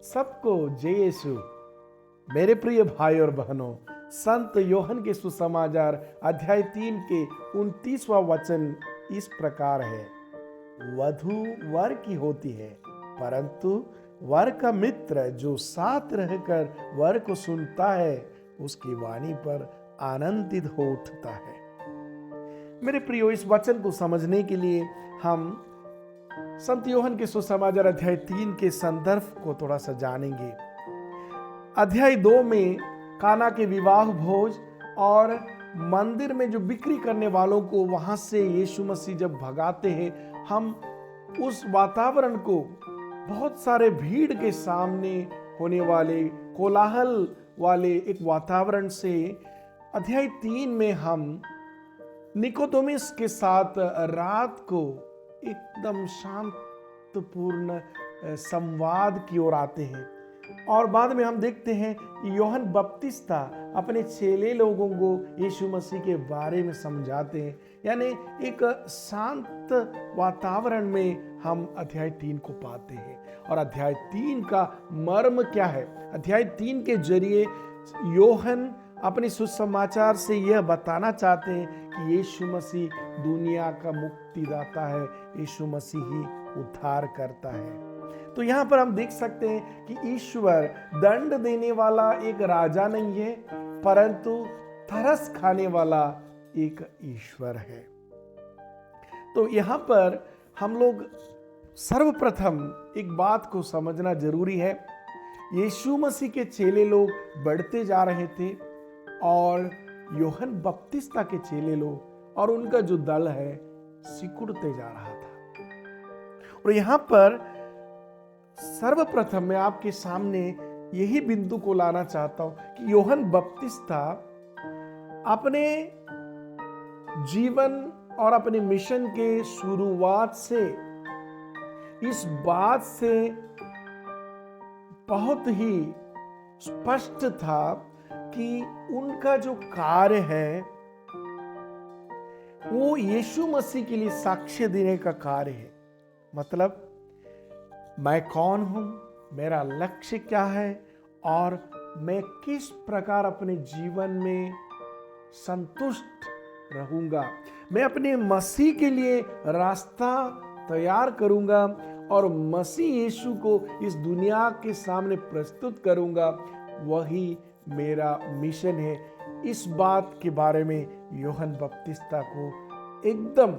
सबको जय यीशु। मेरे प्रिय भाई और बहनों, संत योहन के सुसमाचार अध्याय 3 के 29वां वचन इस प्रकार है। वधु वर की होती है, परंतु वर का मित्र जो साथ रहकर वर को सुनता है, उसकी वाणी पर आनंदित हो उठता है। मेरे प्रियो, इस वचन को समझने के लिए हम संत योहन के सुसमाचार अध्याय 3 के संदर्भ को थोड़ा सा जानेंगे। अध्याय 2 में काना के विवाह भोज और मंदिर में जो बिक्री करने वालों को वहां से यीशु मसीह जब भगाते हैं, हम उस वातावरण को बहुत सारे भीड़ के सामने होने वाले कोलाहल वाले एक वातावरण से अध्याय 3 में हम निकोदेमुस के साथ रात को एकदम शांतपूर्ण संवाद की ओर आते हैं। और बाद में हम देखते हैं कि योहन बपतिस्ता अपने चेले लोगों को यीशु मसीह के बारे में समझाते हैं। यानी एक शांत वातावरण में हम अध्याय 3 को पाते हैं। और अध्याय 3 का मर्म क्या है? अध्याय 3 के जरिए योहन अपने सुसमाचार से यह बताना चाहते हैं कि यीशु मसीह दुनिया का मुक्तिदाता है, यीशु मसीह ही उद्धार करता है। तो यहाँ पर हम देख सकते हैं कि ईश्वर दंड देने वाला एक राजा नहीं है, परंतु तरस खाने वाला एक ईश्वर है। तो यहाँ पर हम लोग सर्वप्रथम एक बात को समझना जरूरी है। यीशु मसीह के चेले लोग बढ़ते जा रहे थे और योहन बपतिस्ता के चेले लोग और उनका जो दल है सिकुड़ते जा रहा था। और यहां पर सर्वप्रथम मैं आपके सामने यही बिंदु को लाना चाहता हूं कि योहन बपतिस्ता अपने जीवन और अपने मिशन के शुरुआत से इस बात से बहुत ही स्पष्ट था कि उनका जो कार्य है वो यीशु मसीह के लिए साक्ष्य देने का कार्य है। मतलब मैं कौन हूं, मेरा लक्ष्य क्या है और मैं किस प्रकार अपने जीवन में संतुष्ट रहूंगा। मैं अपने मसीह के लिए रास्ता तैयार करूंगा और मसीह यीशु को इस दुनिया के सामने प्रस्तुत करूंगा। वही मेरा मिशन है। इस बात के बारे में योहन बपतिस्ता को एकदम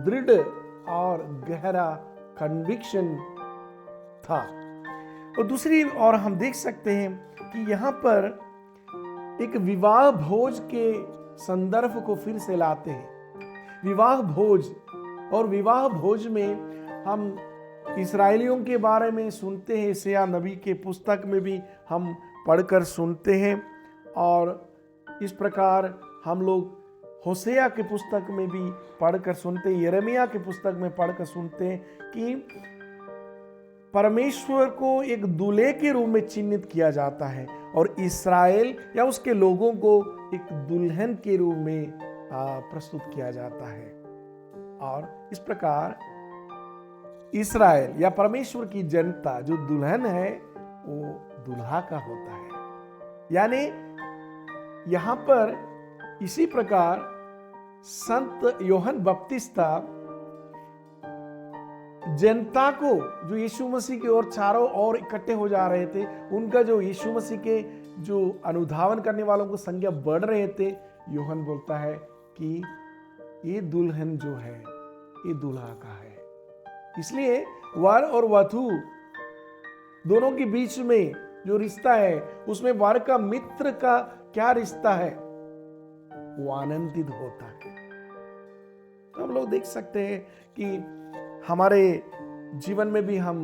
दृढ़ और गहरा कन्विक्शन था। और दूसरी ओर हम देख सकते हैं कि यहाँ पर एक विवाह भोज के संदर्भ को फिर से लाते हैं। विवाह भोज, और विवाह भोज में हम इस्राएलियों के बारे में सुनते हैं। यशायाह नबी के पुस्तक में भी हम पढ़कर सुनते हैं और इस प्रकार हम लोग होशेया के पुस्तक में भी पढ़कर सुनते हैं, यिर्मयाह के पुस्तक में पढ़कर सुनते हैं कि परमेश्वर को एक दूल्हे के रूप में चिन्हित किया जाता है और इस्राएल या उसके लोगों को एक दुल्हन के रूप में प्रस्तुत किया जाता है। और इस प्रकार इस्राएल या परमेश्वर की जनता जो दुल्हन है वो दुल्हा का होता है। यानी यहां पर इसी प्रकार संत योहन बपतिस्ता जनता को जो यीशु मसीह की ओर चारों ओर इकट्ठे हो जा रहे थे, उनका जो यीशु मसीह के जो अनुधावन करने वालों को संख्या बढ़ रहे थे, योहन बोलता है कि ये दुल्हन जो है ये दूल्हा का है। इसलिए वर और वधू दोनों के बीच में जो रिश्ता है उसमें वर का मित्र का क्या रिश्ता है, वो आनंदित होता है। तो हम लोग देख सकते हैं कि हमारे जीवन में भी हम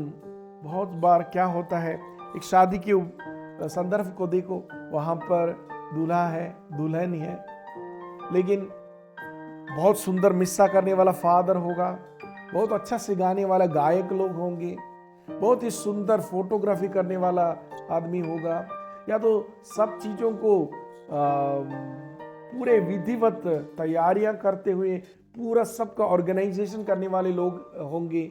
बहुत बार क्या होता है, एक शादी के संदर्भ को देखो, वहां पर दूल्हा है, दुल्हन ही है, लेकिन बहुत सुंदर मिस्सा करने वाला फादर होगा, बहुत अच्छा से गाने वाला गायक लोग होंगे, बहुत ही सुंदर फोटोग्राफी करने वाला आदमी होगा, या तो सब चीज़ों को पूरे विधिवत तैयारियां करते हुए पूरा सबका ऑर्गेनाइजेशन करने वाले लोग होंगे।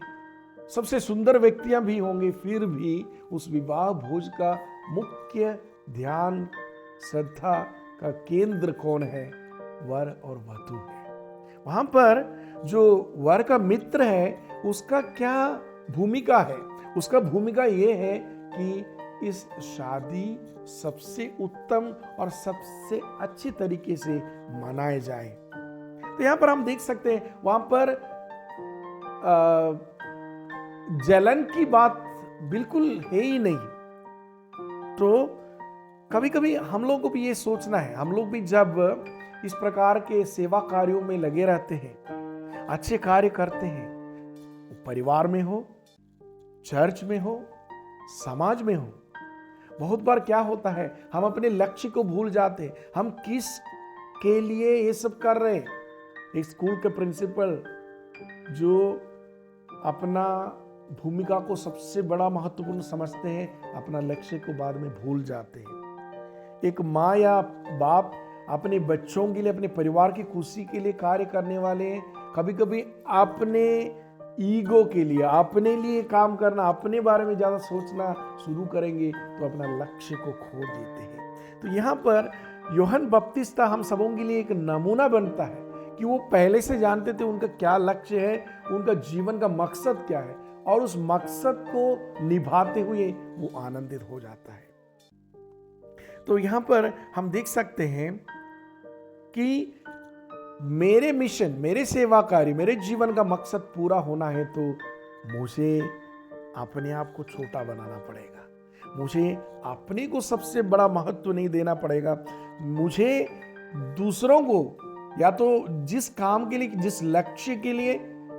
सबसे सुंदर व्यक्तियां भी होंगे, फिर भी उस विवाह भोज का मुख्य ध्यान, श्रद्धा का केंद्र कौन है? वर और वधू है। वहां पर जो वर का मित्र है उसका क्या भूमिका है? उसका भूमिका यह है कि इस शादी सबसे उत्तम और सबसे अच्छे तरीके से मनाए जाए। तो यहां पर हम देख सकते हैं वहां पर जलन की बात बिल्कुल है ही नहीं। तो कभी कभी हम लोगों को भी ये सोचना है, हम लोग भी जब इस प्रकार के सेवा कार्यों में लगे रहते हैं, अच्छे कार्य करते हैं, परिवार में हो, चर्च में हो, समाज में हो, बहुत बार क्या होता है हम अपने लक्ष्य को भूल जाते हैं। हम किस के लिए ये सब कर रहे हैं? एक स्कूल के प्रिंसिपल जो अपना भूमिका को सबसे बड़ा महत्वपूर्ण समझते हैं, अपना लक्ष्य को बाद में भूल जाते हैं। एक माँ या बाप अपने बच्चों के लिए, अपने परिवार की खुशी के लिए कार्य करने वाले हैं, कभी कभी अपने ईगो के लिए, अपने लिए काम करना, अपने बारे में ज्यादा सोचना शुरू करेंगे तो अपना लक्ष्य को खो देते हैं। तो यहाँ पर यूहन्ना बपतिस्ता हम सबों के लिए एक नमूना बनता है कि वो पहले से जानते थे उनका क्या लक्ष्य है, उनका जीवन का मकसद क्या है, और उस मकसद को निभाते हुए वो आनंदित हो जाता है। तो यहां पर हम देख सकते हैं कि मेरे मिशन, मेरे सेवा कार्य, मेरे जीवन का मकसद पूरा होना है तो मुझे अपने आप को छोटा बनाना पड़ेगा। मुझे अपने को सबसे बड़ा महत्व नहीं देना पड़ेगा। मुझे दूसरों को, या तो जिस काम के लिए, जिस लक्ष्य के लिए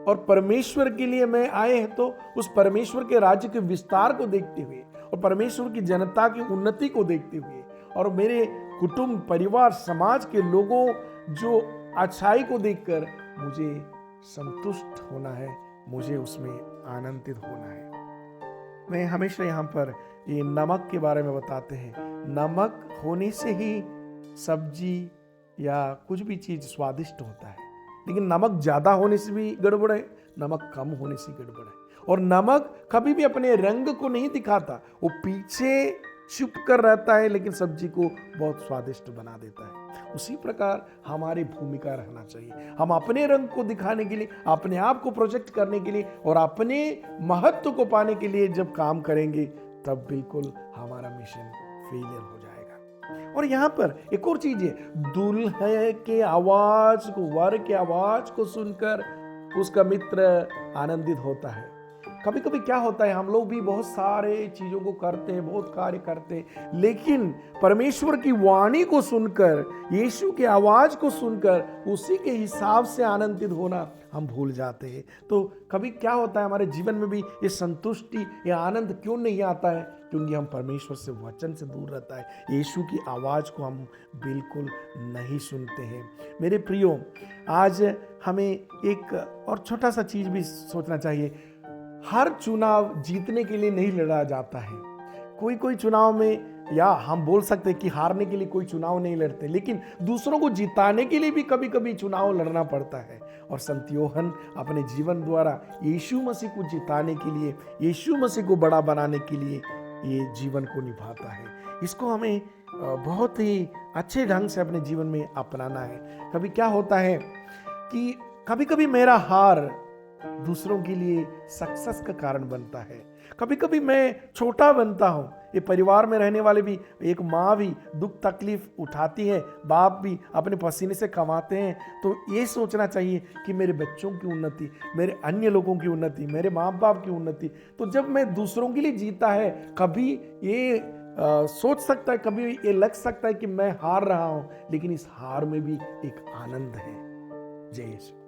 और परमेश्वर के लिए मैं आए हैं, तो उस परमेश्वर के राज्य के विस्तार को देखते हुए और परमेश्वर की जनता की उन्नति को देखते हुए और मेरे कुटुंब, परिवार, समाज के लोगों जो अच्छाई को देखकर मुझे संतुष्ट होना है, मुझे उसमें आनंदित होना है। मैं हमेशा यहाँ पर ये नमक के बारे में बताते हैं। नमक होने से ही सब्जी या कुछ भी चीज स्वादिष्ट होता है, लेकिन नमक ज्यादा होने से भी गड़बड़ है, नमक कम होने से गड़बड़ है। और नमक कभी भी अपने रंग को नहीं दिखाता, वो पीछे छुप कर रहता है, लेकिन सब्जी को बहुत स्वादिष्ट बना देता है। उसी प्रकार हमारी भूमिका रहना चाहिए। हम अपने रंग को दिखाने के लिए, अपने आप को प्रोजेक्ट करने के लिए और अपने महत्व को पाने के लिए जब काम करेंगे, तब बिल्कुल हमारा मिशन फेलियर हो जाएगा। और यहाँ पर एक और चीज है, दूल्हे के आवाज को, वर के आवाज को सुनकर उसका मित्र आनंदित होता है। कभी कभी क्या होता है, हम लोग भी बहुत सारे चीजों को करते हैं, बहुत कार्य करते हैं, लेकिन परमेश्वर की वाणी को सुनकर, यीशु की आवाज को सुनकर उसी के हिसाब से आनंदित होना हम भूल जाते हैं। तो कभी क्या होता है, हमारे जीवन में भी ये संतुष्टि, ये आनंद क्यों नहीं आता है? क्योंकि हम परमेश्वर से, वचन से दूर रहता है, यीशु की आवाज को हम बिल्कुल नहीं सुनते हैं। मेरे प्रियो, आज हमें एक और छोटा सा चीज भी सोचना चाहिए। हर चुनाव जीतने के लिए नहीं लड़ा जाता है। कोई कोई चुनाव में, या हम बोल सकते हैं कि हारने के लिए कोई चुनाव नहीं लड़ते, लेकिन दूसरों को जिताने के लिए भी कभी कभी चुनाव लड़ना पड़ता है। और संत यूहन्ना अपने जीवन द्वारा यीशु मसीह को जिताने के लिए, यीशु मसीह को बड़ा बनाने के लिए ये जीवन को निभाता है। इसको हमें बहुत ही अच्छे ढंग से अपने जीवन में अपनाना है। कभी क्या होता है कि कभी कभी मेरा हार दूसरों के लिए सक्सेस का कारण बनता है। कभी कभी मैं छोटा बनता हूँ। ये परिवार में रहने वाले भी, एक माँ भी दुख तकलीफ उठाती है, बाप भी अपने पसीने से कमाते हैं। तो ये सोचना चाहिए कि मेरे बच्चों की उन्नति, मेरे अन्य लोगों की उन्नति, मेरे माँ बाप की उन्नति। तो जब मैं दूसरों के लिए जीता है, कभी ये सोच सकता है, कभी ये लग सकता है कि मैं हार रहा हूँ, लेकिन इस हार में भी एक आनंद है। जय यीशु।